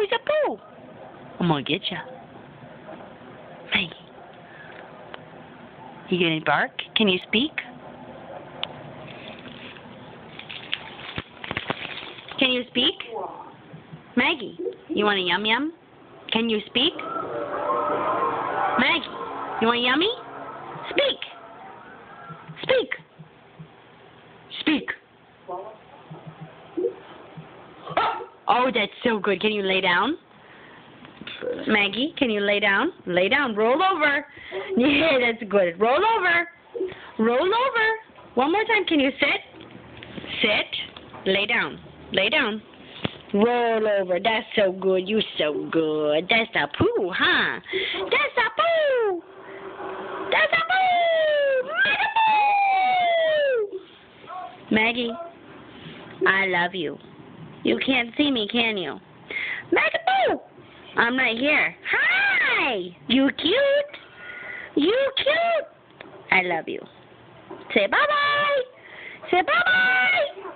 he's a poo. I'm gonna get ya. Maggie. You gonna bark? Can you speak? Can you speak? Maggie, you want a yum yum? Can you speak? Maggie, you want yummy? Speak. Speak. Speak. Oh, that's so good. Can you lay down? Maggie, can you lay down? Lay down. Roll over. Yeah, that's good. Roll over. Roll over. One more time. Can you sit? Sit. Lay down. Lay down. Roll over. That's so good. You're so good. That's a poo, huh? That's a poo. That's a poo. Maggie, I love you. You can't see me, can you? Maggie, I'm right here. Hi. You cute. You cute. I love you. Say bye-bye. Say bye-bye.